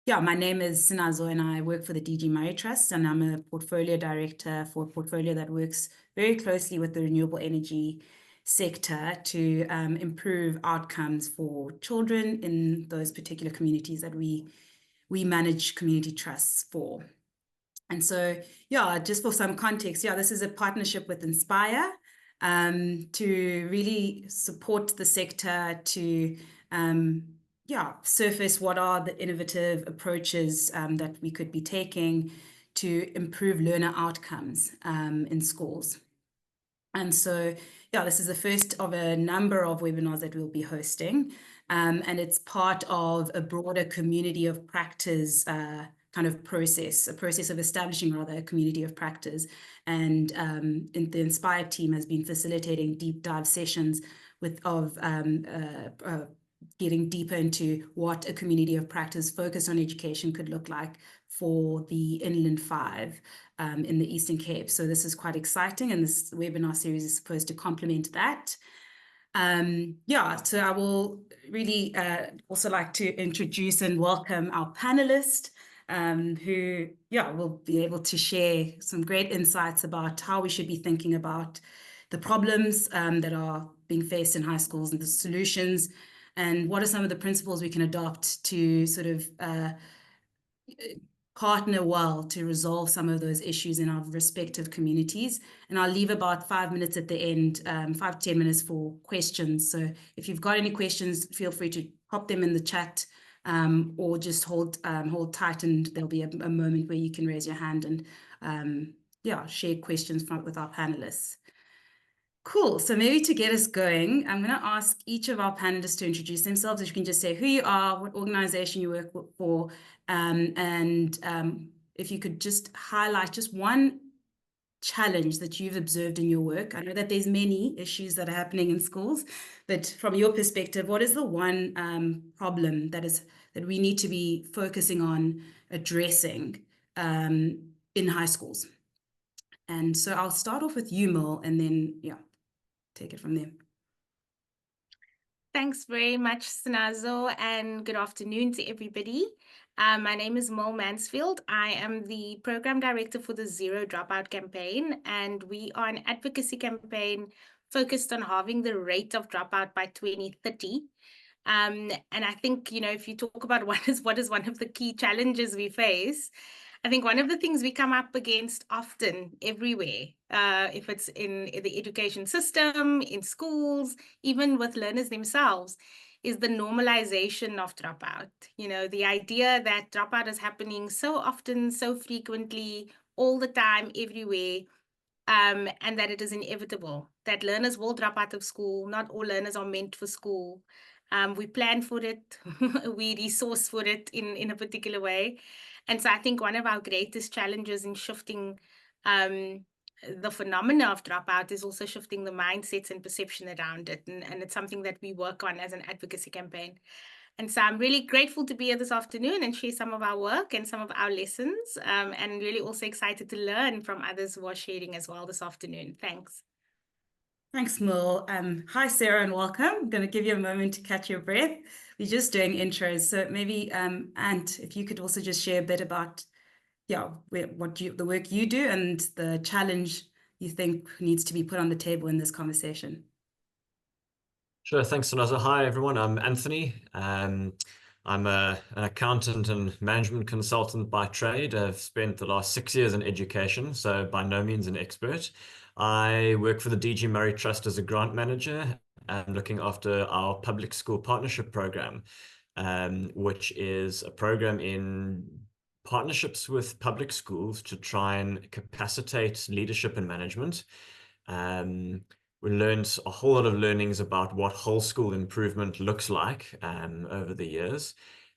Yeah, my name is Sinazo and I work for the DG Murray Trust, and I'm a portfolio director for a portfolio that works very closely with the renewable energy sector to improve outcomes for children in those particular communities that we manage community trusts for. And so, yeah, just for some context, yeah, this is a partnership with Inspire to really support the sector to surface what are the innovative approaches that we could be taking to improve learner outcomes in schools. And so, yeah, this is the first of a number of webinars that we'll be hosting. And it's part of a broader community of practice kind of process, a process of establishing rather a community of practice. And the Inspire team has been facilitating deep dive sessions getting deeper into what a community of practice focused on education could look like for the Inland Five in the Eastern Cape. So this is quite exciting, and this webinar series is supposed to complement that. So I will really also like to introduce and welcome our panelists who will be able to share some great insights about how we should be thinking about the problems that are being faced in high schools and the solutions, and what are some of the principles we can adopt to sort of partner well to resolve some of those issues in our respective communities. And I'll leave about 5 minutes at the end, 5 to 10 minutes for questions. So if you've got any questions, feel free to pop them in the chat or just hold tight, and there'll be a moment where you can raise your hand and share questions with our panelists. Cool. So maybe to get us going, I'm going to ask each of our panelists to introduce themselves. If you can just say who you are, what organization you work for, and if you could just highlight just one challenge that you've observed in your work. I know that there's many issues that are happening in schools, but from your perspective, what is the one problem that we need to be focusing on addressing in high schools? And so I'll start off with you, Merle, and then take it from there. Thanks very much, Sinazo, and good afternoon to everybody. My name is Merle Mansfield. I am the program director for the Zero Dropout campaign, and we are an advocacy campaign focused on halving the rate of dropout by 2030. And I think, if you talk about what is one of the key challenges we face, I think one of the things we come up against often everywhere, if it's in the education system, in schools, even with learners themselves, is the normalization of dropout. The idea that dropout is happening so often, so frequently, all the time, everywhere, and that it is inevitable, that learners will drop out of school. Not all learners are meant for school. We plan for it, we resource for it in a particular way. And so I think one of our greatest challenges in shifting the phenomena of dropout is also shifting the mindsets and perception around it. And it's something that we work on as an advocacy campaign. And so I'm really grateful to be here this afternoon and share some of our work and some of our lessons, and really also excited to learn from others who are sharing as well this afternoon. Thanks. Thanks, Merle. Hi, Sarah, and welcome. I'm going to give you a moment to catch your breath. We're just doing intros, so maybe, Ant, if you could also just share a bit about, the work you do and the challenge you think needs to be put on the table in this conversation. Sure, thanks, Sinazo. Hi, everyone. I'm Anthony. I'm an accountant and management consultant by trade. I've spent the last 6 years in education, so by no means an expert. I work for the DG Murray Trust as a grant manager and looking after our public school partnership program, which is a program in partnerships with public schools to try and capacitate leadership and management. We learned a whole lot of learnings about what whole school improvement looks like over the years.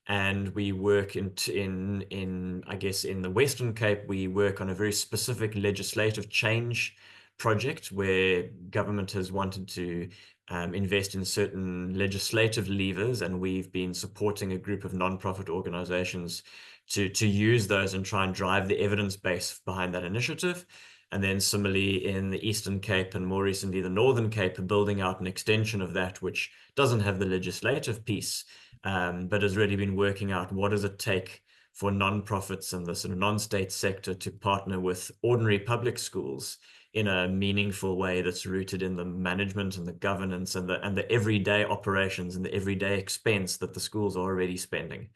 And we work I guess in the Western Cape, we work on a very specific legislative change project where government has wanted to invest in certain legislative levers, and we've been supporting a group of non-profit organizations to use those and try and drive the evidence base behind that initiative. And then similarly in the Eastern Cape and more recently the Northern Cape, building out an extension of that, which doesn't have the legislative piece, but has really been working out what does it take for non-profits and the sort of non-state sector to partner with ordinary public schools in a meaningful way that's rooted in the management and the governance and the everyday operations and the everyday expense that the schools are already spending.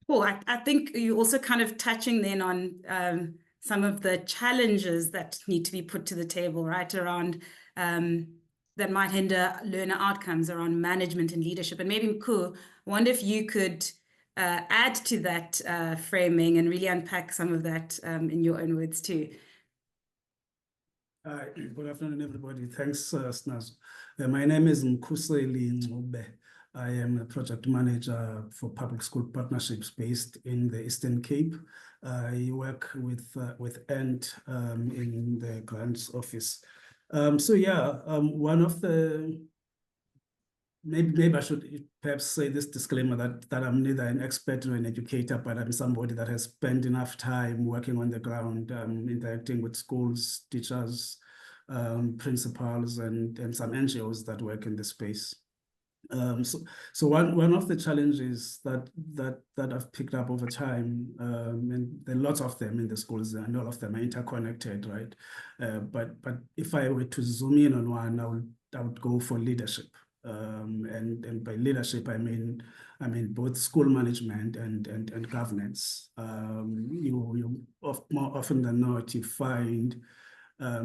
Well, I think you're also kind of touching then on some of the challenges that need to be put to the table, right, around that might hinder learner outcomes around management and leadership. And maybe, Mkhuseli, I wonder if you could add to that framing and really unpack some of that in your own words too. Good afternoon, everybody. Thanks, Snazo. My name is Mkhuseli Ngcube. I am a project manager for public school partnerships based in the Eastern Cape. I work with Ant in the grants office. One of the maybe I should perhaps say this disclaimer that I'm neither an expert nor an educator, but I'm somebody that has spent enough time working on the ground, interacting with schools, teachers, principals, and some NGOs that work in the space. So one of the challenges that I've picked up over time, and there are lots of them in the schools, and all of them are interconnected, right? But if I were to zoom in on one, I would go for leadership. And by leadership, I mean both school management and governance. You more often than not, you find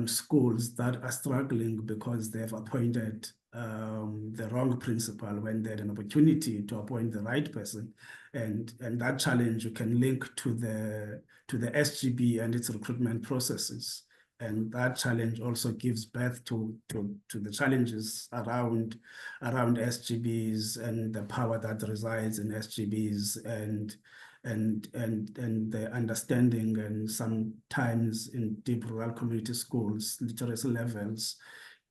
schools that are struggling because they've appointed the wrong principal when they had an opportunity to appoint the right person, and that challenge you can link to the SGB and its recruitment processes. And that challenge also gives birth to the challenges around SGBs and the power that resides in SGBs and the understanding, and sometimes in deep rural community schools, literacy levels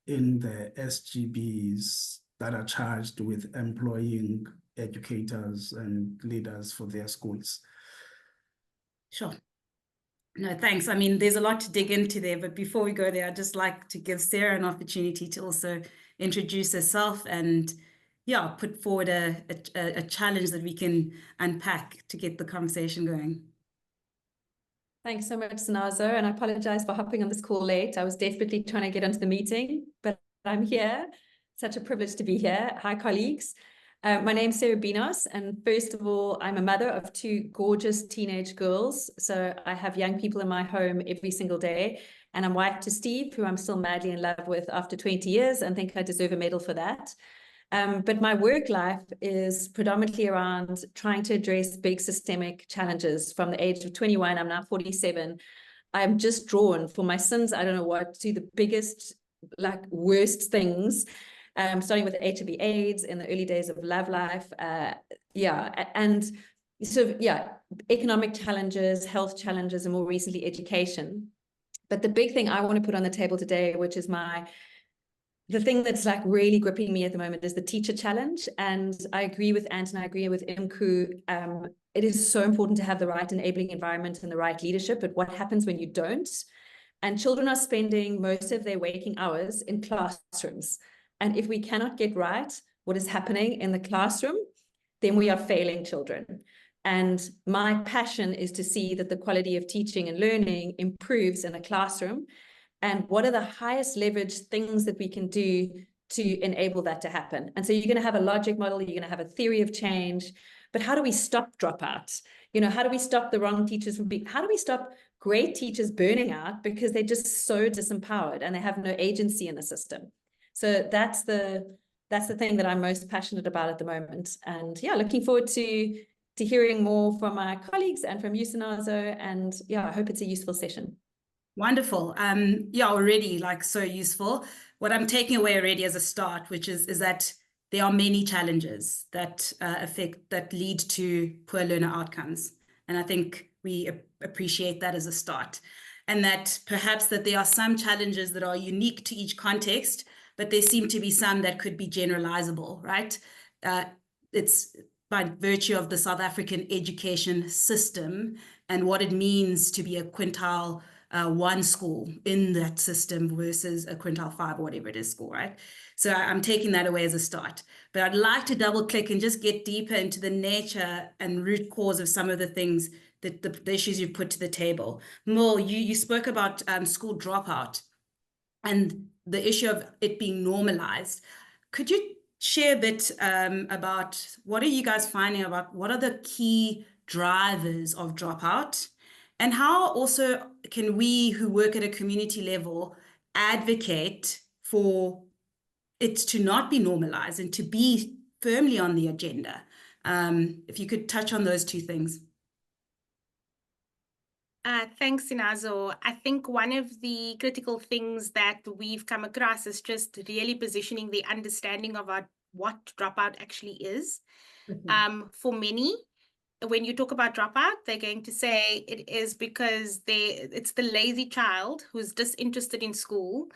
in the SGBs that are charged with employing educators and leaders for their schools. Sure. No, thanks. I mean, there's a lot to dig into there, but before we go there, I'd just like to give Sarah an opportunity to also introduce herself and, yeah, put forward a challenge that we can unpack to get the conversation going. Thanks so much, Snazo, and I apologize for hopping on this call late. I was desperately trying to get onto the meeting, but I'm here. Such a privilege to be here. Hi, colleagues. My name's Sarah Binos, and first of all, I'm a mother of two gorgeous teenage girls. So I have young people in my home every single day, and I'm wife to Steve, who I'm still madly in love with after 20 years and think I deserve a medal for that. But my work life is predominantly around trying to address big systemic challenges. From the age of 21, I'm now 47. I'm just drawn for my sins, I don't know what, to the biggest, like worst things, starting with HIV/AIDS in the early days of love life. And so, economic challenges, health challenges, and more recently, education. But the big thing I want to put on the table today, which is the thing that's like really gripping me at the moment, is the teacher challenge. And I agree with Ant and I agree with Ngcube. It is so important to have the right enabling environment and the right leadership, but what happens when you don't? And children are spending most of their waking hours in classrooms. And if we cannot get right what is happening in the classroom, then we are failing children. And my passion is to see that the quality of teaching and learning improves in a classroom. And what are the highest leverage things that we can do to enable that to happen? And so you're going to have a logic model, you're going to have a theory of change, but how do we stop dropout? You know, how do we stop the wrong teachers from being, how do we stop great teachers burning out because they're just so disempowered and they have no agency in the system? So that's the thing that I'm most passionate about at the moment. And yeah, looking forward to hearing more from my colleagues and from you, Snazo. And yeah, I hope it's a useful session. Wonderful. Already like so useful. What I'm taking away already as a start, which is that there are many challenges that that lead to poor learner outcomes. And I think we appreciate that as a start. And that perhaps that there are some challenges that are unique to each context, but there seem to be some that could be generalizable, right? It's by virtue of the South African education system and what it means to be a quintile 1 school in that system versus a quintile 5 or whatever it is school, right? So I'm taking that away as a start. But I'd like to double click and just get deeper into the nature and root cause of some of the things that the issues you've put to the table. Merle, you spoke about school dropout and the issue of it being normalized. Could you share a bit about what are you guys finding about what are the key drivers of dropout, and how also can we who work at a community level advocate for it to not be normalized and to be firmly on the agenda? If you could touch on those two things. Thanks, Sinazo. I think one of the critical things that we've come across is just really positioning the understanding of what dropout actually is. For many, when you talk about dropout, they're going to say it is because it's the lazy child who's disinterested in school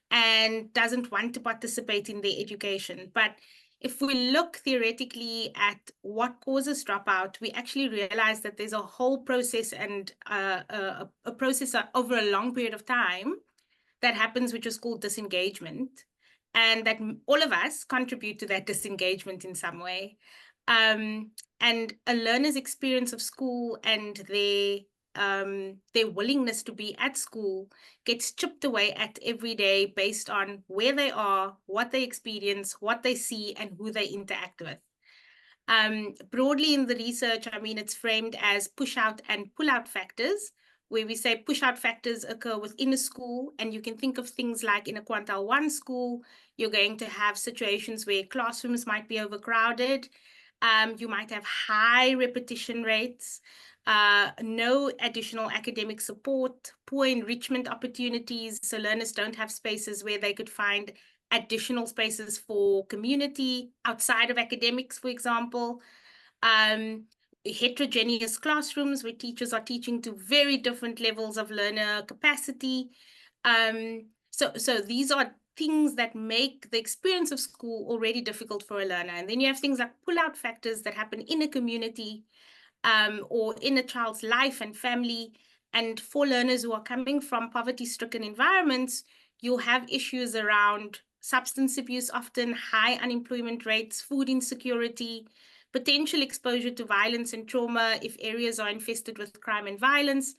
and doesn't want to participate in their education. But if we look theoretically at what causes dropout, we actually realize that there's a whole process and a process over a long period of time that happens, which is called disengagement, and that all of us contribute to that disengagement in some way. And a learner's experience of school and their willingness to be at school gets chipped away at every day based on where they are, what they experience, what they see, and who they interact with. Broadly in the research, I mean, it's framed as push-out and pull-out factors, where we say push-out factors occur within a school, and you can think of things like in a Quintile 1 school, you're going to have situations where classrooms might be overcrowded, you might have high repetition rates, no additional academic support, poor enrichment opportunities, so learners don't have spaces where they could find additional spaces for community outside of academics, for example. Heterogeneous classrooms where teachers are teaching to very different levels of learner capacity. So these are things that make the experience of school already difficult for a learner. And then you have things like pull-out factors that happen in a community or in a child's life and family. And for learners who are coming from poverty-stricken environments, you'll have issues around substance abuse, often high unemployment rates, food insecurity, potential exposure to violence and trauma if areas are infested with crime and violence.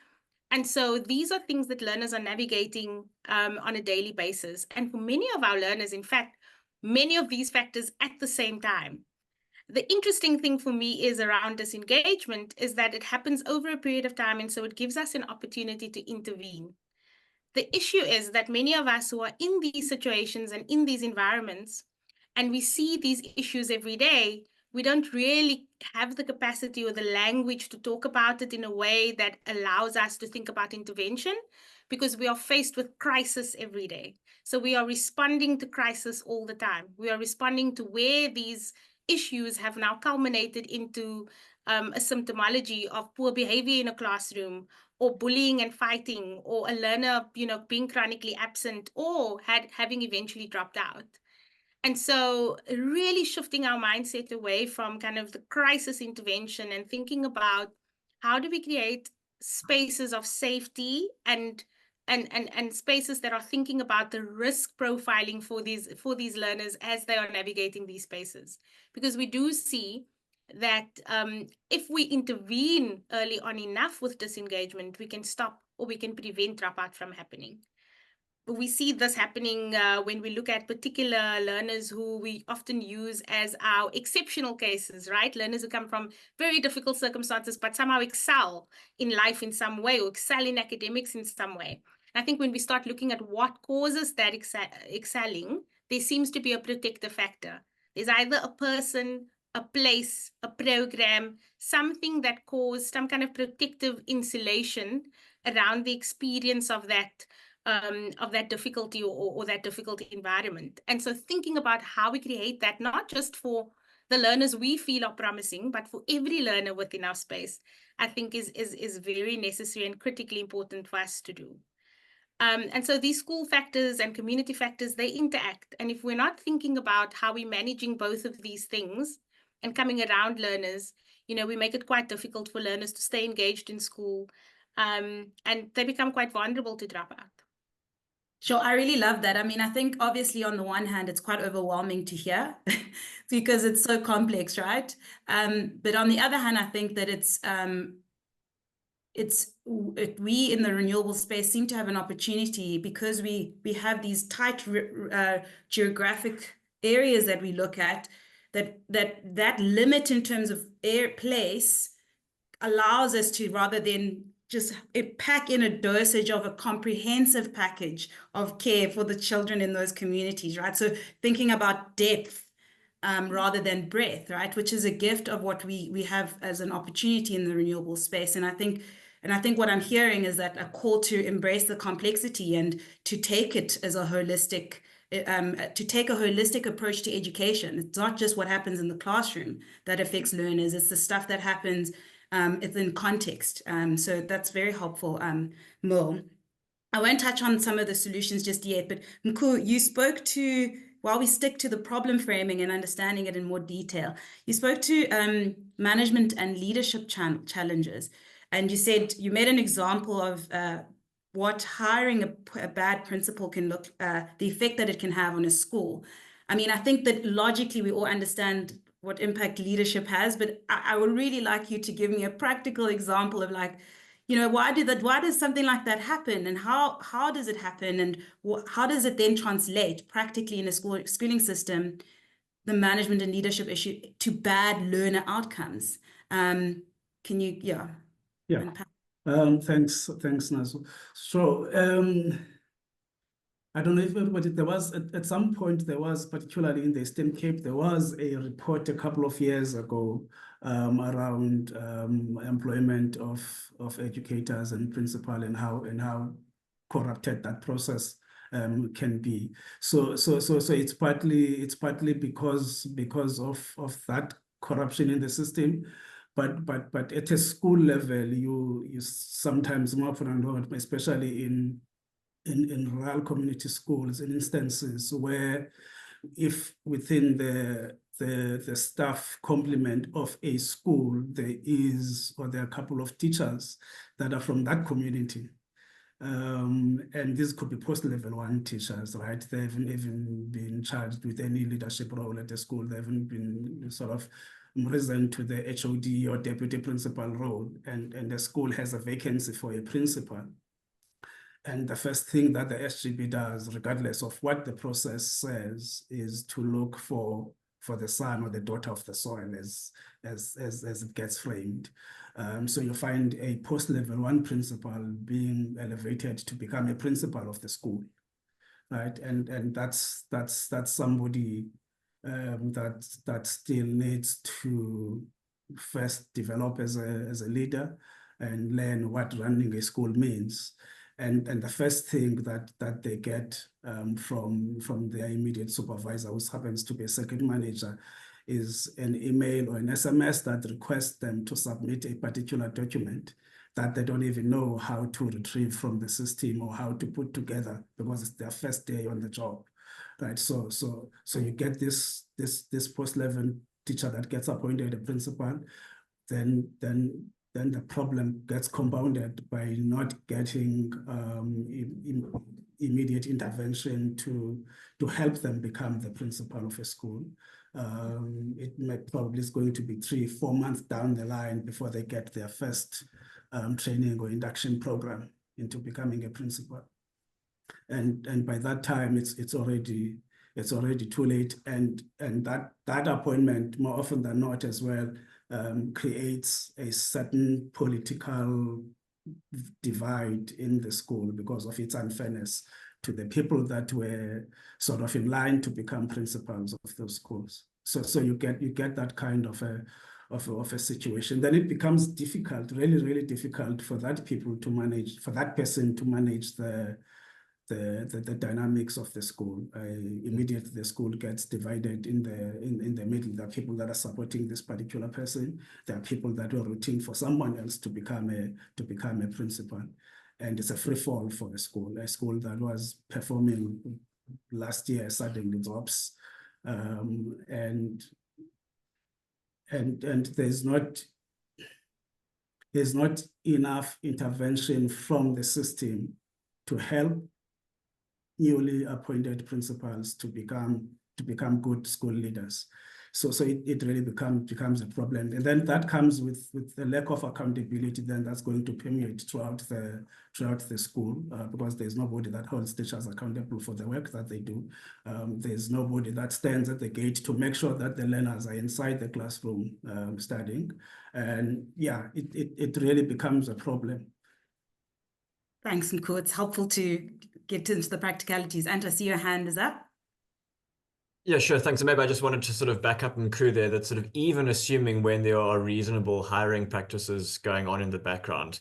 And so these are things that learners are navigating on a daily basis. And for many of our learners, in fact, many of these factors at the same time. The interesting thing for me is around disengagement is that it happens over a period of time. And so it gives us an opportunity to intervene. The issue is that many of us who are in these situations and in these environments, and we see these issues every day, we don't really have the capacity or the language to talk about it in a way that allows us to think about intervention, because we are faced with crisis every day. So we are responding to crisis all the time. We are responding to where these issues have now culminated into a symptomology of poor behavior in a classroom, or bullying and fighting, or a learner, being chronically absent, or having eventually dropped out. And so really shifting our mindset away from kind of the crisis intervention and thinking about how do we create spaces of safety and spaces that are thinking about the risk profiling for these learners as they are navigating these spaces. Because we do see that if we intervene early on enough with disengagement, we can stop or we can prevent dropout from happening. We see this happening when we look at particular learners who we often use as our exceptional cases, right? Learners who come from very difficult circumstances, but somehow excel in life in some way, or excel in academics in some way. I think when we start looking at what causes that excelling, there seems to be a protective factor. There's either a person, a place, a program, something that caused some kind of protective insulation around the experience of that difficulty or that difficult environment. And so thinking about how we create that, not just for the learners we feel are promising, but for every learner within our space, I think is very necessary and critically important for us to do. And so these school factors and community factors, they interact. And if we're not thinking about how we're managing both of these things and coming around learners, we make it quite difficult for learners to stay engaged in school, and they become quite vulnerable to dropout. Sure, I really love that. I mean, I think obviously on the one hand, it's quite overwhelming to hear because it's so complex, right? But on the other hand, I think that we in the renewable space seem to have an opportunity because we have these tight geographic areas that we look at, that limit in terms of place allows us to, rather than just pack in a dosage of a comprehensive package of care for the children in those communities, right? So thinking about depth rather than breadth, right? Which is a gift of what we have as an opportunity in the renewable space. And I think what I'm hearing is that a call to embrace the complexity and to take it as a holistic, to take a holistic approach to education. It's not just what happens in the classroom that affects learners, it's the stuff that happens it's in context. So that's very helpful, Merle. I won't touch on some of the solutions just yet, but Mkhu, you spoke to, while we stick to the problem framing and understanding it in more detail, you spoke to management and leadership challenges. And you said, you made an example of what hiring a bad principal can look, the effect that it can have on a school. I mean, I think that logically we all understand what impact leadership has, but I would really like you to give me a practical example of, like, you know, why does something like that happen, and how does it happen, and how does it then translate practically in a schooling system, the management and leadership issue, to bad learner outcomes? Can you, Yeah. unpack? Thanks, Nazo. So I don't know if everybody, there was at some point, there was, particularly in the Eastern Cape, there was a report a couple of years ago around employment of educators and principal, and how corrupted that process can be. So it's partly because of that corruption in the system. But at a school level, you sometimes, more often than not, especially in rural community schools, in instances where, if within the staff complement of a school there are a couple of teachers that are from that community, and these could be post-level 1 teachers, right? They haven't even been charged with any leadership role at the school. They haven't been sort of risen to the HOD or deputy principal role, and the school has a vacancy for a principal. And the first thing that the SGB does, regardless of what the process says, is to look for the son or the daughter of the soil, as it gets framed. So you find a post-level 1 principal being elevated to become a principal of the school, right? And that's somebody that still needs to first develop as a leader and learn what running a school means. And the first thing that they get from their immediate supervisor, who happens to be a circuit manager, is an email or an SMS that requests them to submit a particular document that they don't even know how to retrieve from the system or how to put together, because it's their first day on the job, right? So you get this post-level teacher that gets appointed a principal, then the problem gets compounded by not getting immediate intervention to help them become the principal of a school. It probably is going to be 3-4 months down the line before they get their first training or induction program into becoming a principal. And by that time, it's already too late. And that appointment, more often than not as well, creates a certain political divide in the school because of its unfairness to the people that were sort of in line to become principals of those schools. So you get that kind of a situation. Then it becomes difficult, really, really difficult for that person to manage the dynamics of the school. Immediately the school gets divided in the middle. There are people that are supporting this particular person. There are people that are rooting for someone else to become a principal. And it's a free fall for the school. A school that was performing last year suddenly drops. And there's not enough intervention from the system to help newly appointed principals to become good school leaders. So it really becomes a problem. And then that comes with the lack of accountability, then that's going to permeate throughout the school, because there's nobody that holds teachers accountable for the work that they do. There's nobody that stands at the gate to make sure that the learners are inside the classroom studying. And yeah, it really becomes a problem. Thanks, Ngcube. It's helpful to get into the practicalities. And I see your hand is up. Yeah, sure. Thanks. And maybe I just wanted to sort of back up Ngcube there, that sort of even assuming when there are reasonable hiring practices going on in the background,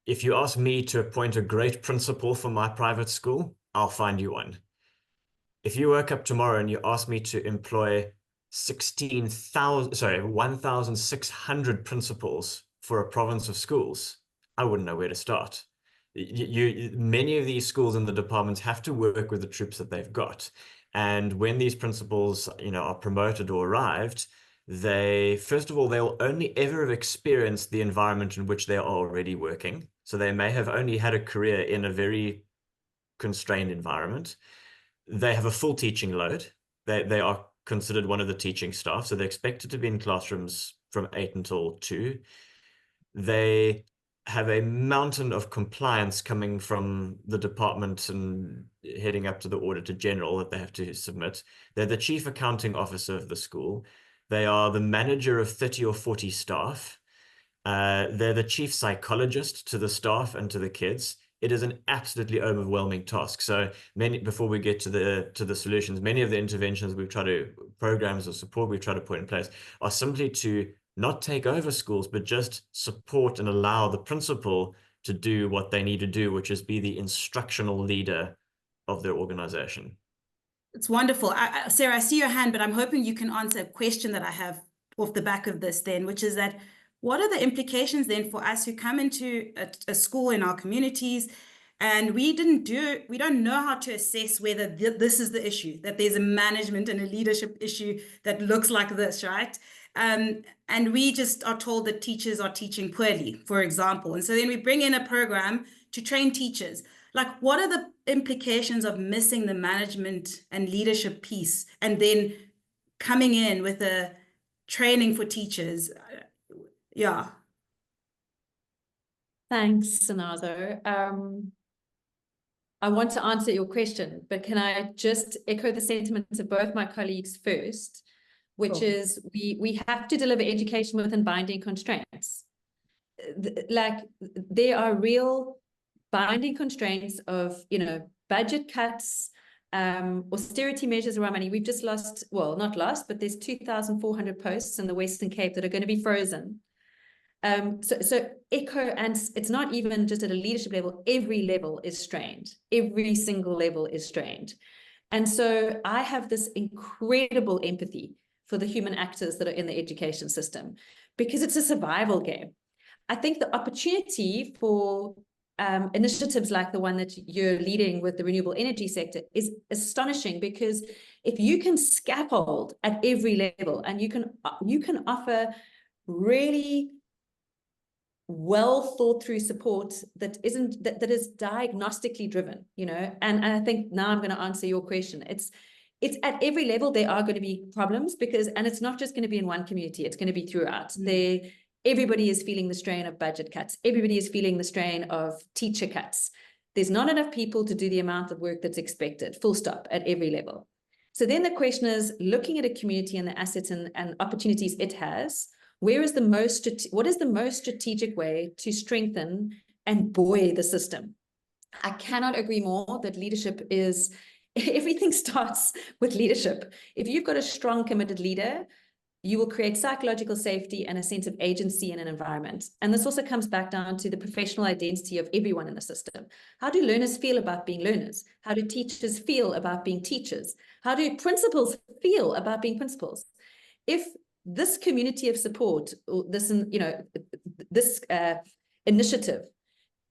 if you ask me to appoint a great principal for my private school, I'll find you one. If you woke up tomorrow and you ask me to employ 1,600 principals for a province of schools, I wouldn't know where to start. Many of these schools and the departments have to work with the troops that they've got. And when these principals, are promoted or arrived, first of all, they'll only ever have experienced the environment in which they are already working. So they may have only had a career in a very constrained environment. They have a full teaching load. They are considered one of the teaching staff. So they're expected to be in classrooms from 8 until 2. They have a mountain of compliance coming from the department and heading up to the Auditor General that they have to submit. They're the chief accounting officer of the school. They are the manager of 30 or 40 staff. They're the chief psychologist to the staff and to the kids. It is an absolutely overwhelming task. So before we get to the solutions, many of the interventions programs or support we've tried to put in place are simply to not take over schools, but just support and allow the principal to do what they need to do, which is be the instructional leader of their organization. It's wonderful. Sarah, I see your hand, but I'm hoping you can answer a question that I have off the back of this then, which is that what are the implications then for us who come into a school in our communities and we don't know how to assess whether this is the issue, that there's a management and a leadership issue that looks like this, right? And we just are told that teachers are teaching poorly, for example. And so then we bring in a program to train teachers. Like, what are the implications of missing the management and leadership piece and then coming in with a training for teachers? Yeah. Thanks, Sinazo. I want to answer your question, but can I just echo the sentiments of both my colleagues first, which is we have to deliver education within binding constraints. There are real binding constraints of, budget cuts, austerity measures around money. We've just lost, well, not lost, but there's 2,400 posts in the Western Cape that are going to be frozen. So echo, and it's not even just at a leadership level, every level is strained. Every single level is strained. And so I have this incredible empathy for the human actors that are in the education system, because it's a survival game. I think the opportunity for initiatives like the one that you're leading with the renewable energy sector is astonishing, because if you can scaffold at every level and you can offer really well thought through support that is diagnostically driven, and I think now I'm going to answer your question. It's at every level there are going to be problems, and it's not just going to be in one community, it's going to be throughout. Everybody is feeling the strain of budget cuts. Everybody is feeling the strain of teacher cuts. There's not enough people to do the amount of work that's expected, full stop, at every level. So then the question is, looking at a community and the assets and opportunities it has, what is the most strategic way to strengthen and buoy the system? I cannot agree more that leadership is, everything starts with leadership. If you've got a strong, committed leader, you will create psychological safety and a sense of agency in an environment. And this also comes back down to the professional identity of everyone in the system. How do learners feel about being learners? How do teachers feel about being teachers? How do principals feel about being principals? If this community of support, this initiative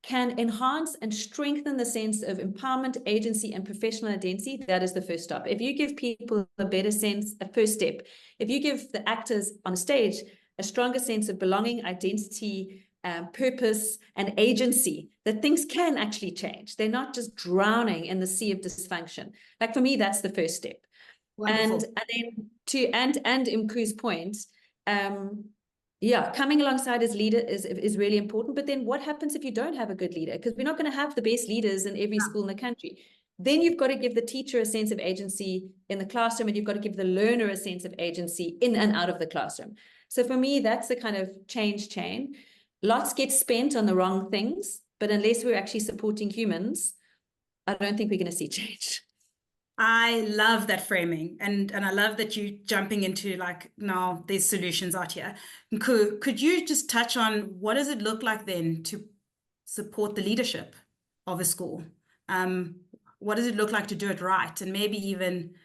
can enhance and strengthen the sense of empowerment, agency, and professional identity, that is the first step. If you give people a better sense, a first step, if you give the actors on stage a stronger sense of belonging, identity, purpose and agency, that things can actually change. They're not just drowning in the sea of dysfunction. Like for me, that's the first step. Wonderful. And then to and Mkhu's point, yeah, coming alongside as leader is really important. But then what happens if you don't have a good leader? Because we're not going to have the best leaders in every school in the country. Then you've got to give the teacher a sense of agency in the classroom, and you've got to give the learner a sense of agency in and out of the classroom. So for me, that's the kind of change chain. Lots get spent on the wrong things, but unless we're actually supporting humans, I don't think we're going to see change. I love that framing, and I love that you jumping into like, now there's solutions out here. Could you just touch on what does it look like then to support the leadership of a school? What does it look like to do it right? And maybe even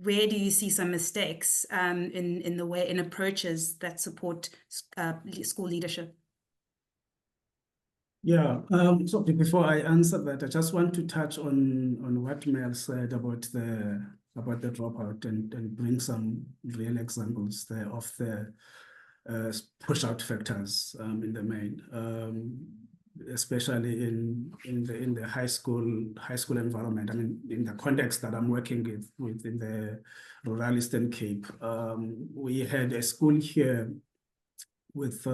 where do you see some mistakes in the way, in approaches that support school leadership? Yeah, so before I answer that, I just want to touch on what Merle said about the dropout and bring some real examples there of the push out factors in the main, especially in the high school environment. I mean, in the context that I'm working with in the rural Eastern Cape, we had a school here with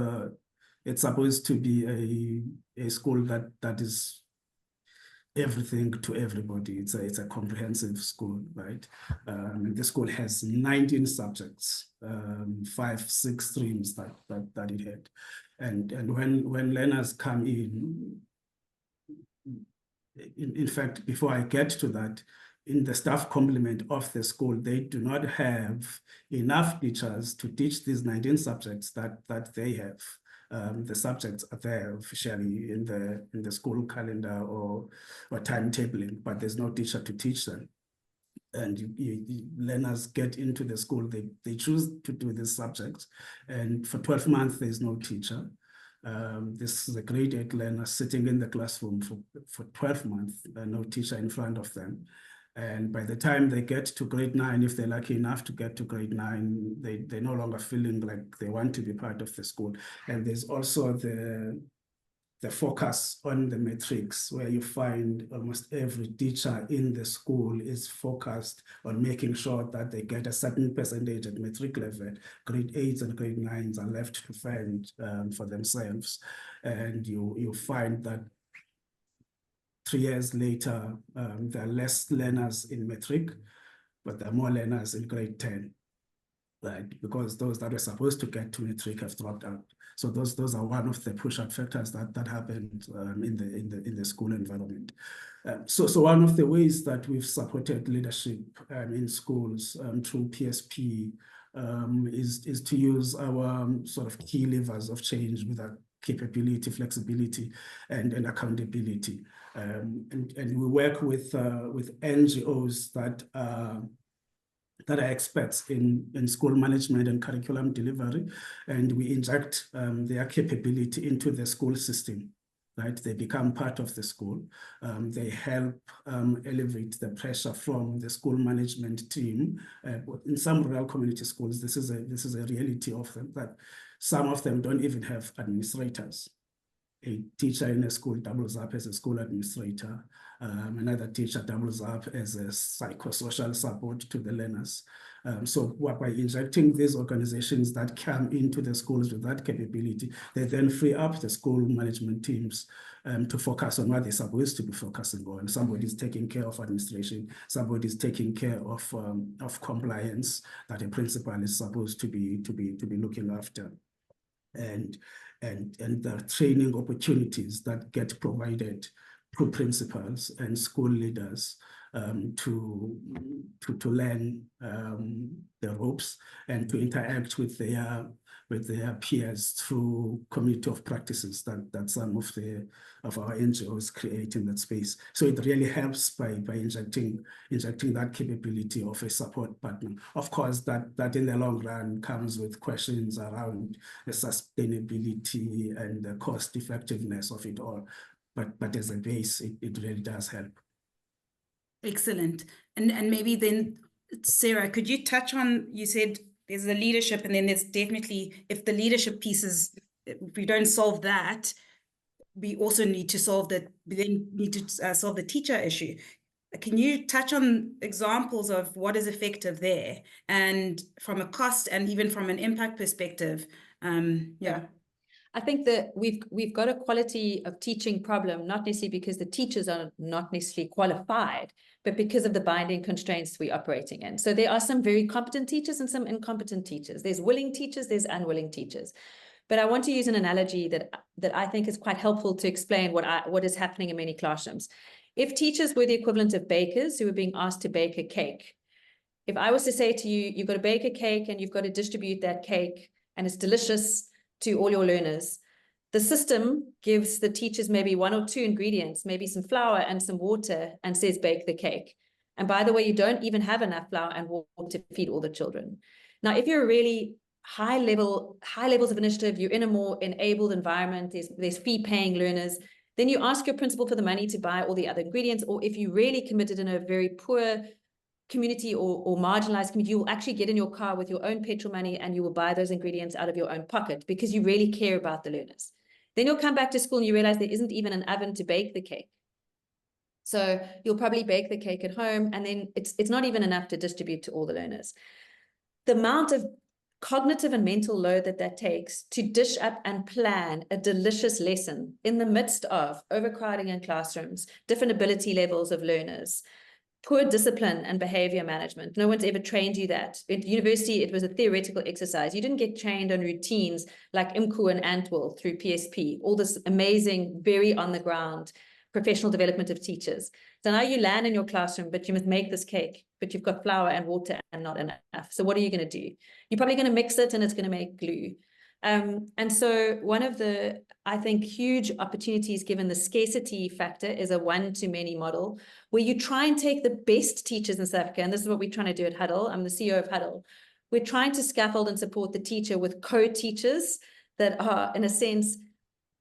it's supposed to be a school that is everything to everybody. It's a comprehensive school, right? The school has 19 subjects, 5-6 streams that it had, and when learners come in fact, before I get to that, in the staff complement of the school, they do not have enough teachers to teach these 19 subjects that they have. The subjects are there officially in the school calendar or timetabling, but there's no teacher to teach them. And learners get into the school, they choose to do these subjects, and for 12 months there's no teacher. This is a grade 8 learner sitting in the classroom for 12 months, no teacher in front of them. And by the time they get to grade 9, if they're lucky enough to get to grade 9, they're no longer feeling like they want to be part of the school. And there's also the focus on the metrics, where you find almost every teacher in the school is focused on making sure that they get a certain percentage at metric level. Grade 8s and grade 9s are left to fend for themselves. And you find that 3 years later, there are less learners in metric, but there are more learners in grade 10, right? Because those that were supposed to get to metric have dropped out. So those are one of the push-up factors that happened in the school environment. So one of the ways that we've supported leadership in schools through PSP is to use our sort of key levers of change with our capability, flexibility, and accountability. And we work with NGOs that are experts in school management and curriculum delivery, and we inject their capability into the school system, right? They become part of the school. They help elevate the pressure from the school management team. In some rural community schools, this is a reality of them, that some of them don't even have administrators. A teacher in a school doubles up as a school administrator. Another teacher doubles up as a psychosocial support to the learners. So by injecting these organizations that come into the schools with that capability, they then free up the school management teams to focus on what they're supposed to be focusing on. Somebody's taking care of administration, somebody's taking care of compliance that a principal is supposed to be looking after. And the training opportunities that get provided to principals and school leaders to learn the ropes and to interact with their peers through community of practices that some of our NGOs create in that space. So it really helps by injecting that capability of a support partner. Of course, that in the long run comes with questions around the sustainability and the cost effectiveness of it all. But as a base, it really does help. Excellent. And maybe then, Sarah, could you touch on, you said there's the leadership, and then there's definitely, if the leadership piece is if we don't solve that, we also need to solve that. We then need to solve the teacher issue. Can you touch on examples of what is effective there, and from a cost and even from an impact perspective? Yeah. I think that we've got a quality of teaching problem, not necessarily because the teachers are not necessarily qualified, but because of the binding constraints we're operating in. So there are some very competent teachers and some incompetent teachers. There's willing teachers, there's unwilling teachers. But I want to use an analogy that I think is quite helpful to explain what is happening in many classrooms. If teachers were the equivalent of bakers who were being asked to bake a cake, if I was to say to you, you've got to bake a cake and you've got to distribute that cake and it's delicious to all your learners, the system gives the teachers maybe 1 or 2 ingredients, maybe some flour and some water, and says bake the cake. And by the way, you don't even have enough flour and water to feed all the children. Now, if you're a really high levels of initiative, you're in a more enabled environment, there's fee-paying learners, then you ask your principal for the money to buy all the other ingredients, or if you really committed in a very poor community or marginalized community, you will actually get in your car with your own petrol money and you will buy those ingredients out of your own pocket because you really care about the learners. Then you'll come back to school and you realize there isn't even an oven to bake the cake. So you'll probably bake the cake at home, and then it's not even enough to distribute to all the learners. The amount of cognitive and mental load that takes to dish up and plan a delicious lesson in the midst of overcrowding in classrooms, different ability levels of learners, poor discipline and behavior management. No one's ever trained you that. At university, it was a theoretical exercise. You didn't get trained on routines like Ngcube and Antwil through PSP, all this amazing, very on the ground professional development of teachers. So now you land in your classroom, but you must make this cake, but you've got flour and water and not enough. So what are you going to do? You're probably going to mix it and it's going to make glue. And so one of the, I think, huge opportunities given the scarcity factor is a one-to-many model where you try and take the best teachers in South Africa, and this is what we're trying to do at Huddle. I'm the CEO of Huddle. We're trying to scaffold and support the teacher with co-teachers that are, in a sense,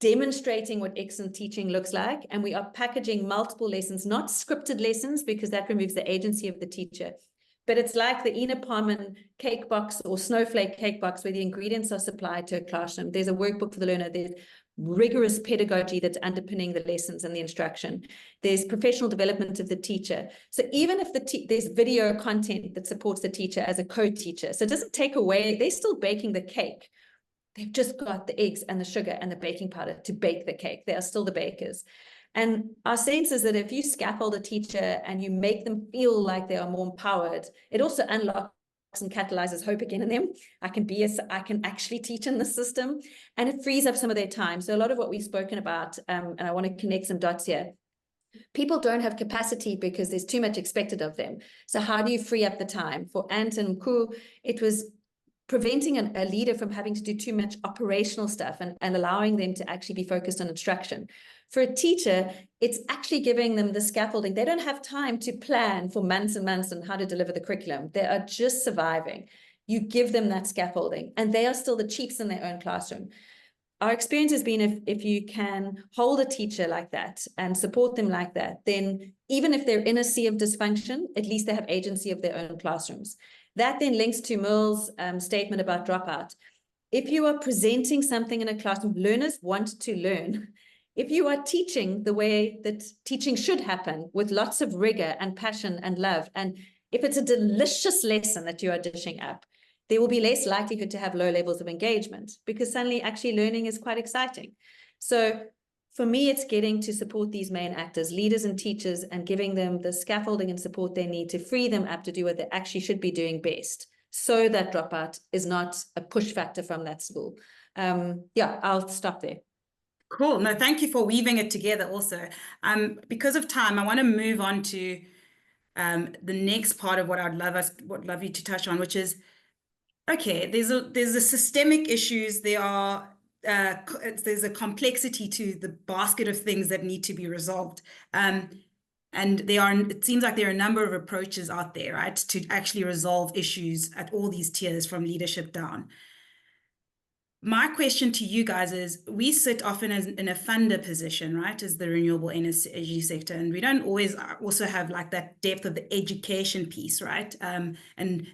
demonstrating what excellent teaching looks like. And we are packaging multiple lessons, not scripted lessons, because that removes the agency of the teacher. But it's like the Ina Parman cake box or snowflake cake box where the ingredients are supplied to a classroom. There's a workbook for the learner. There's rigorous pedagogy that's underpinning the lessons and the instruction. There's professional development of the teacher. So even if there's video content that supports the teacher as a co-teacher, so it doesn't take away, they're still baking the cake. They've just got the eggs and the sugar and the baking powder to bake the cake. They are still the bakers. And our sense is that if you scaffold a teacher and you make them feel like they are more empowered, it also unlocks and catalyzes hope again in them. I can actually teach in the system, and it frees up some of their time. So a lot of what we've spoken about, and I want to connect some dots here. People don't have capacity because there's too much expected of them. So how do you free up the time? For Ant and Mkhuseli, it was preventing a leader from having to do too much operational stuff and allowing them to actually be focused on instruction. For a teacher, it's actually giving them the scaffolding. They don't have time to plan for months and months on how to deliver the curriculum. They are just surviving. You give them that scaffolding, and they are still the chiefs in their own classroom. Our experience has been if you can hold a teacher like that and support them like that, then even if they're in a sea of dysfunction, at least they have agency of their own classrooms. That then links to Merle's statement about dropout. If you are presenting something in a classroom, learners want to learn. If you are teaching the way that teaching should happen with lots of rigor and passion and love, and if it's a delicious lesson that you are dishing up, there will be less likelihood to have low levels of engagement because suddenly actually learning is quite exciting. So for me, it's getting to support these main actors, leaders and teachers, and giving them the scaffolding and support they need to free them up to do what they actually should be doing best, so that dropout is not a push factor from that school. Yeah, I'll stop there. Cool. No, thank you for weaving it together also. Because of time, I want to move on to the next part of what I'd love you to touch on, which is, okay, there's a systemic issues. There's a complexity to the basket of things that need to be resolved. And it seems like there are a number of approaches out there, right, to actually resolve issues at all these tiers from leadership down. My question to you guys is, we sit often in a funder position, right, as the renewable energy sector, and we don't always also have like that depth of the education piece, right, and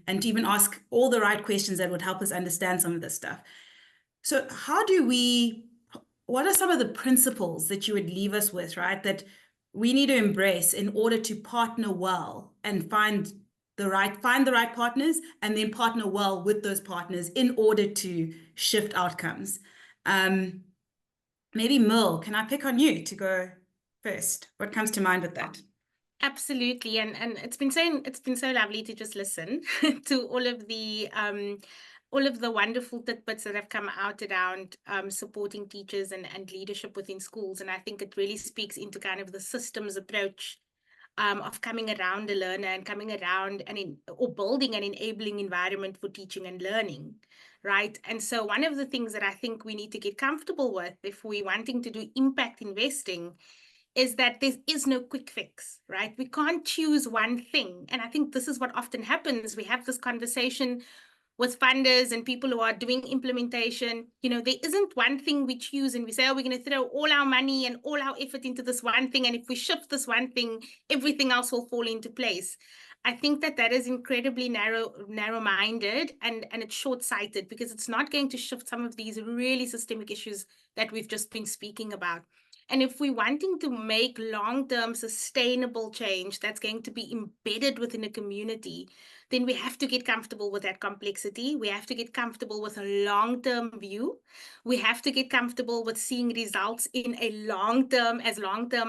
to even ask all the right questions that would help us understand some of this stuff. So what are some of the principles that you would leave us with, right, that we need to embrace in order to partner well and find the right partners and then partner well with those partners in order to shift outcomes? Maybe Merle, can I pick on you to go first? What comes to mind with that? Absolutely, and it's been so lovely to just listen to all of the wonderful tidbits that have come out around supporting teachers and leadership within schools. And I think it really speaks into kind of the systems approach of coming around a learner and coming around or building an enabling environment for teaching and learning, right? And so one of the things that I think we need to get comfortable with if we're wanting to do impact investing is that there is no quick fix, right? We can't choose one thing. And I think this is what often happens. We have this conversation with funders and people who are doing implementation. There isn't one thing we choose and we say, oh, we're going to throw all our money and all our effort into this one thing. And if we shift this one thing, everything else will fall into place. I think that is incredibly narrow-minded and it's short-sighted, because it's not going to shift some of these really systemic issues that we've just been speaking about. And if we're wanting to make long-term sustainable change that's going to be embedded within a community, then we have to get comfortable with that complexity. We have to get comfortable with a long-term view. We have to get comfortable with seeing results in a long-term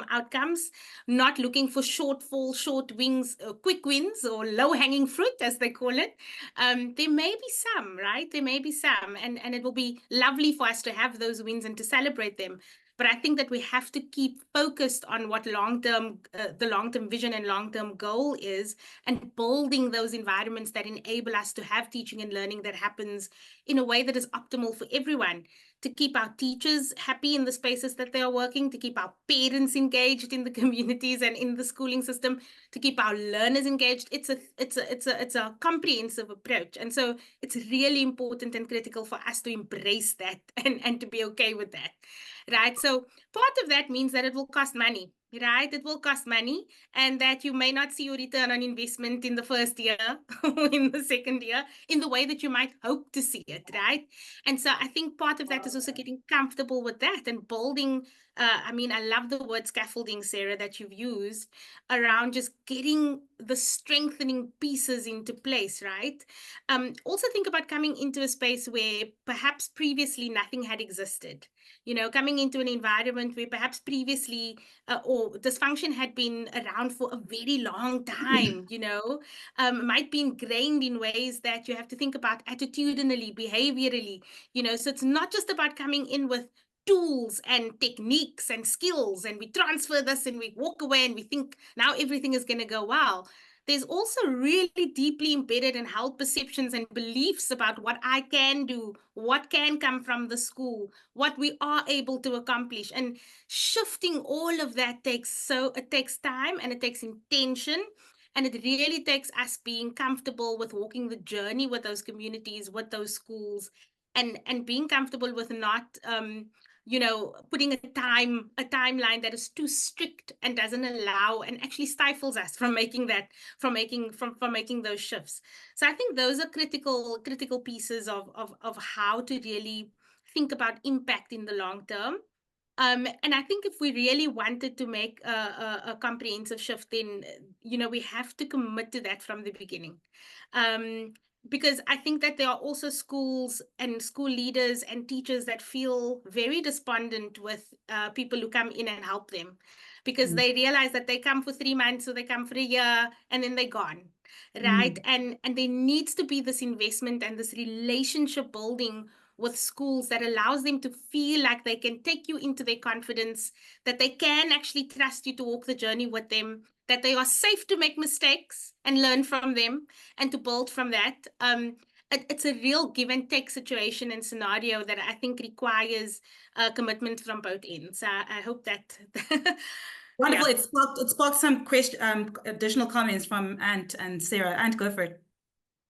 outcomes, not looking for shortfall, short wins, quick wins, or low-hanging fruit, as they call it. There may be some, right? There may be some, and it will be lovely for us to have those wins and to celebrate them. But I think that we have to keep focused on what the long-term vision and long-term goal is, and building those environments that enable us to have teaching and learning that happens in a way that is optimal for everyone, to keep our teachers happy in the spaces that they are working, to keep our parents engaged in the communities and in the schooling system, to keep our learners engaged. It's a comprehensive approach. And so it's really important and critical for us to embrace that and to be okay with that. Right. So part of that means that it will cost money, right? It will cost money, and that you may not see your return on investment in the first year or in the second year in the way that you might hope to see it, right? And so I think part of that is also getting comfortable with that and building. I love the word scaffolding, Sarah, that you've used around just getting the strengthening pieces into place, right? Also think about coming into a space where perhaps previously nothing had existed. Coming into an environment where perhaps previously or dysfunction had been around for a very long time, might be ingrained in ways that you have to think about attitudinally, behaviorally, so it's not just about coming in with tools and techniques and skills and we transfer this and we walk away and we think now everything is going to go well. There's also really deeply embedded and held perceptions and beliefs about what I can do, what can come from the school, what we are able to accomplish. And shifting all of that takes time and it takes intention. And it really takes us being comfortable with walking the journey with those communities, with those schools, and being comfortable with not putting a timeline that is too strict and doesn't allow and actually stifles us from making those shifts. So I think those are critical pieces of how to really think about impact in the long term. And I think if we really wanted to make a comprehensive shift, then we have to commit to that from the beginning. Because I think that there are also schools and school leaders and teachers that feel very despondent with people who come in and help them, because they realize that they come for 3 months or they come for a year and then they're gone, right? And there needs to be this investment and this relationship building with schools that allows them to feel like they can take you into their confidence, that they can actually trust you to walk the journey with them, that they are safe to make mistakes and learn from them and to build from that. It's a real give and take situation and scenario that I think requires commitment from both ends. So I hope that. Wonderful. Yeah. It sparked some additional comments from Ant and Sarah. Ant, go for it.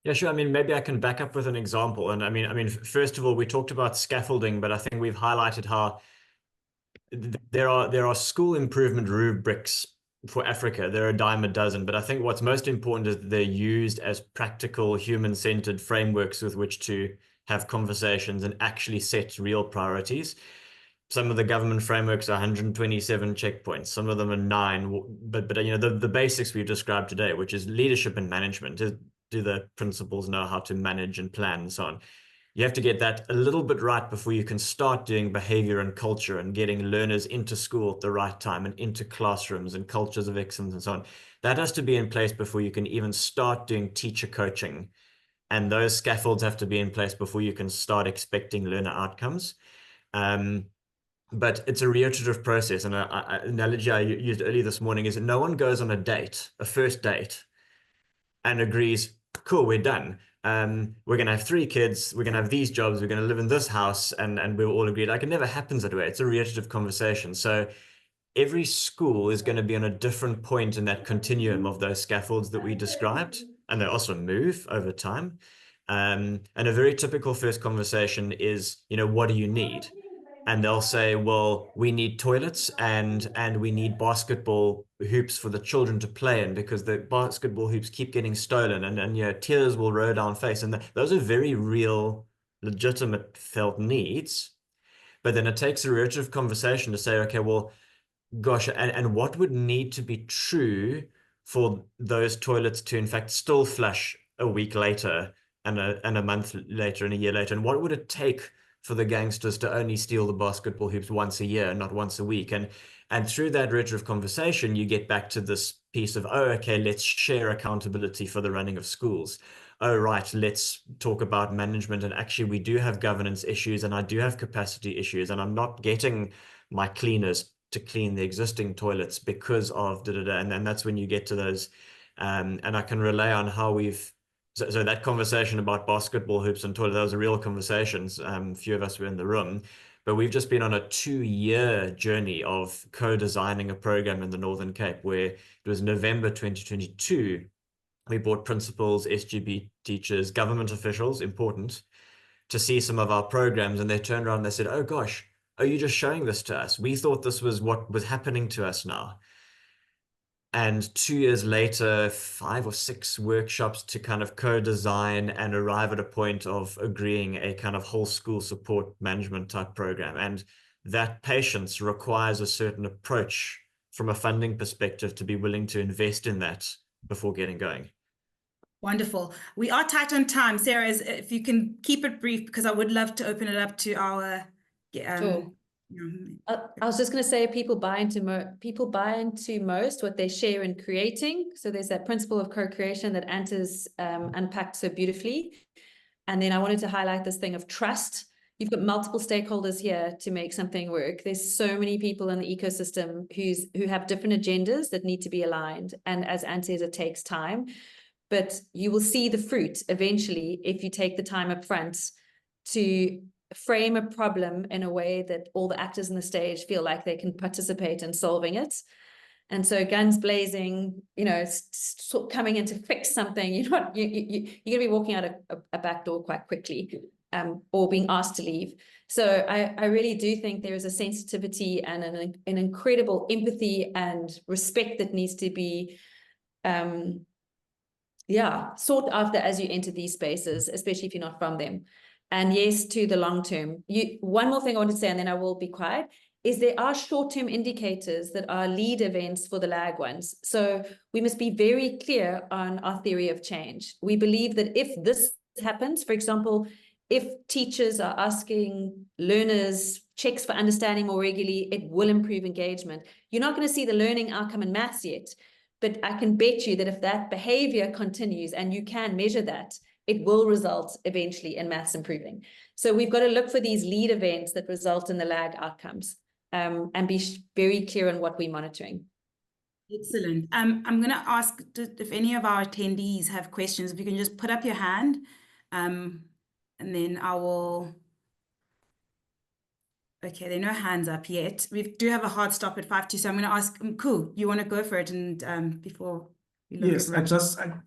Yeah, sure. I mean, maybe I can back up with an example. And I mean, first of all, we talked about scaffolding, but I think we've highlighted how there are school improvement rubrics for Africa. There are a dime a dozen, but I think what's most important is that they're used as practical, human-centered frameworks with which to have conversations and actually set real priorities. Some of the government frameworks are 127 checkpoints. Some of them are 9. But you know, the basics we've described today, which is leadership and management. Do the principals know how to manage and plan and so on? You have to get that a little bit right before you can start doing behavior and culture and getting learners into school at the right time and into classrooms and cultures of excellence and so on. That has to be in place before you can even start doing teacher coaching. And those scaffolds have to be in place before you can start expecting learner outcomes. But it's a reiterative process. And an analogy I used earlier this morning is that no one goes on a date, a first date, and agrees, cool, we're done. We're going to have 3 kids, we're going to have these jobs, we're going to live in this house, and we'll all agree. Like, it never happens that way. It's a reiterative conversation. So every school is going to be on a different point in that continuum of those scaffolds that we described, and they also move over time. And a very typical first conversation is, you know, what do you need? And they'll say, well, we need toilets and we need basketball hoops for the children to play in, because the basketball hoops keep getting stolen, and you know, tears will roll down face. And those are very real, legitimate felt needs. But then it takes a reiterative conversation to say, okay, well, gosh, and what would need to be true for those toilets to in fact still flush a week later and a month later and a year later? And what would it take for the gangsters to only steal the basketball hoops once a year, not once a week? And through that reiterative conversation, you get back to this piece of, oh, okay, let's share accountability for the running of schools. Oh, right, let's talk about management. And actually, we do have governance issues, and I do have capacity issues, and I'm not getting my cleaners to clean the existing toilets because of da-da-da. And then that's when you get to those, and I can rely on how we've, so that conversation about basketball hoops and toilet, those are real conversations. A few of us were in the room, but we've just been on a 2-year journey of co-designing a program in the Northern Cape, where it was November 2022. We brought principals, SGB teachers, government officials, important, to see some of our programs, and they turned around and they said, oh gosh, are you just showing this to us? We thought this was what was happening to us now. And 2 years later, 5 or 6 workshops to kind of co-design and arrive at a point of agreeing a kind of whole school support management type program. And that patience requires a certain approach from a funding perspective to be willing to invest in that before getting going. Wonderful. We are tight on time. Sarah, if you can keep it brief, because I would love to open it up to our Sure. I was just going to say, people buy into most what they share in creating. So there's that principle of co-creation that Anta's unpacked so beautifully. And then I wanted to highlight this thing of trust. You've got multiple stakeholders here to make something work. There's so many people in the ecosystem who have different agendas that need to be aligned. And as Anta says, it takes time, but you will see the fruit eventually if you take the time up front to frame a problem in a way that all the actors on the stage feel like they can participate in solving it. And so guns blazing, you know, coming in to fix something, you're going to be walking out a back door quite quickly, or being asked to leave. So I really do think there is a sensitivity and an incredible empathy and respect that needs to be sought after as you enter these spaces, especially if you're not from them. And yes, to the long term. One more thing I want to say, and then I will be quiet, is there are short-term indicators that are lead events for the lag ones. So we must be very clear on our theory of change. We believe that if this happens, for example, if teachers are asking learners checks for understanding more regularly, it will improve engagement. You're not going to see the learning outcome in maths yet, but I can bet you that if that behavior continues and you can measure that, it will result eventually in maths improving. So we've got to look for these lead events that result in the lag outcomes, and be very clear on what we're monitoring. Excellent. I'm going to ask if any of our attendees have questions, if you can just put up your hand, and then I will. Okay, there are no hands up yet. We do have a hard stop at 5:02, so I'm going to ask Mkhuseli, you want to go for it, and before we look Yes, at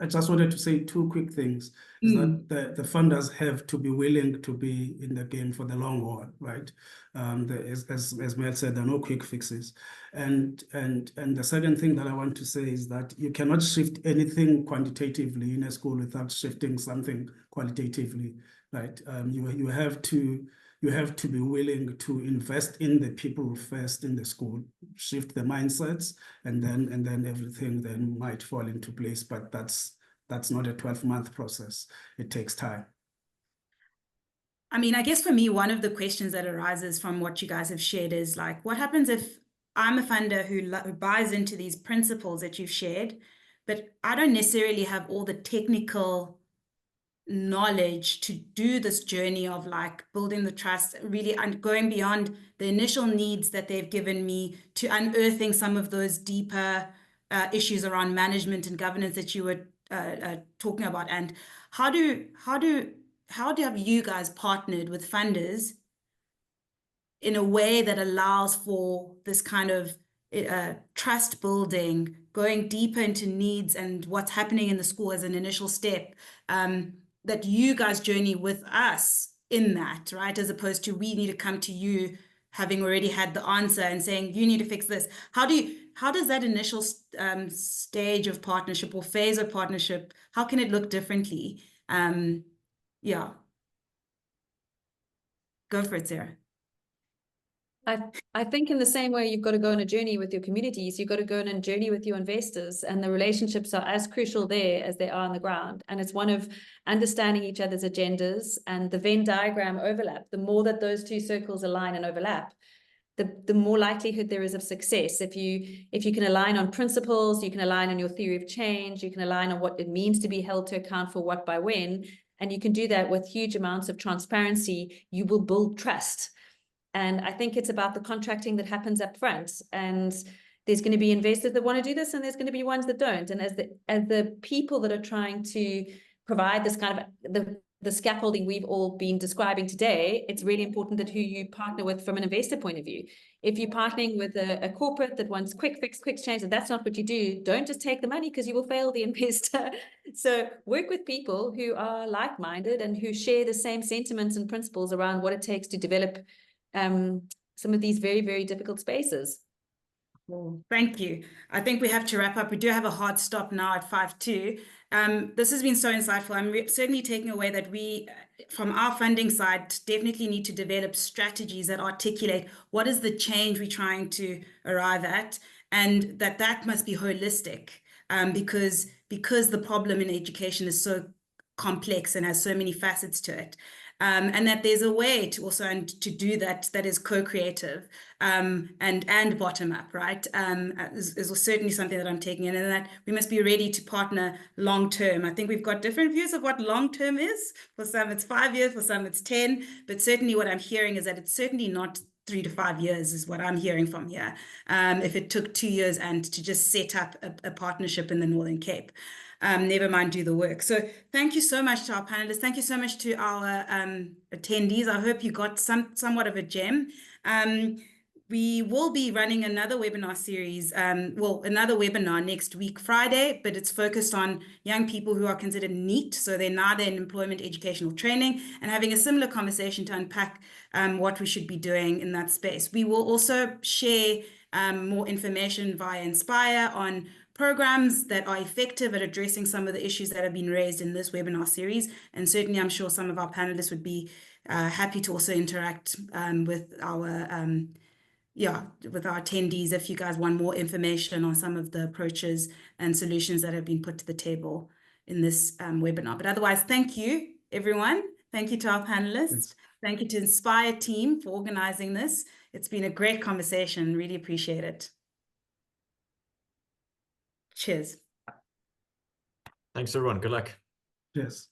I just wanted to say 2 quick things. Is that the funders have to be willing to be in the game for the long haul, right? As Merle said, there are no quick fixes. And the second thing that I want to say is that you cannot shift anything quantitatively in a school without shifting something qualitatively. right? You have to be willing to invest in the people first in the school, shift the mindsets, and then everything then might fall into place. But that's not a 12-month process. It takes time. I mean, I guess for me, one of the questions that arises from what you guys have shared is like, what happens if I'm a funder who buys into these principles that you've shared, but I don't necessarily have all the technical knowledge to do this journey of like building the trust, really, and going beyond the initial needs that they've given me to unearthing some of those deeper issues around management and governance that you were talking about. And how have you guys partnered with funders in a way that allows for this kind of trust building, going deeper into needs and what's happening in the school as an initial step, that you guys journey with us in that, right? As opposed to we need to come to you having already had the answer and saying, you need to fix this. How does that initial stage of partnership or phase of partnership, how can it look differently? Yeah. Go for it, Sarah. I think in the same way you've got to go on a journey with your communities, you've got to go on a journey with your investors, and the relationships are as crucial there as they are on the ground. And it's one of understanding each other's agendas and the Venn diagram overlap. The more that those two circles align and overlap, the more likelihood there is of success. If you can align on principles, you can align on your theory of change, you can align on what it means to be held to account for what by when, and you can do that with huge amounts of transparency, you will build trust. And I think it's about the contracting that happens up front. And there's going to be investors that want to do this, and there's going to be ones that don't. And as the people that are trying to provide this kind of the scaffolding we've all been describing today, it's really important that who you partner with from an investor point of view. If you're partnering with a corporate that wants quick fix, quick change, and that's not what you do, don't just take the money because you will fail the investor. So work with people who are like-minded and who share the same sentiments and principles around what it takes to develop some of these very, very difficult spaces. Well, thank you. I think we have to wrap up. We do have a hard stop now at 5:02. This has been so insightful. I'm certainly taking away that we, from our funding side, definitely need to develop strategies that articulate what is the change we're trying to arrive at, and that must be holistic, because the problem in education is so complex and has so many facets to it. And that there's a way to also to do that is co-creative and bottom up, right? Is certainly something that I'm taking in, and that we must be ready to partner long term. I think we've got different views of what long term is. For some it's 5 years, for some it's 10, but certainly what I'm hearing is that it's certainly not 3 to 5 years is what I'm hearing from here. If it took 2 years and to just set up a partnership in the Northern Cape. Never mind do the work. So thank you so much to our panelists. Thank you so much to our attendees. I hope you got somewhat of a gem. We will be running another webinar series, another webinar next week, Friday, but it's focused on young people who are considered NEET, so they're neither in employment, educational training, and having a similar conversation to unpack what we should be doing in that space. We will also share more information via Inspire on programs that are effective at addressing some of the issues that have been raised in this webinar series. And certainly I'm sure some of our panelists would be happy to also interact with our attendees if you guys want more information on some of the approaches and solutions that have been put to the table in this webinar. But otherwise, thank you, everyone. Thank you to our panelists. Thanks. Thank you to Inspire team for organizing this. It's been a great conversation. Really appreciate it. Cheers. Thanks, everyone. Good luck. Yes.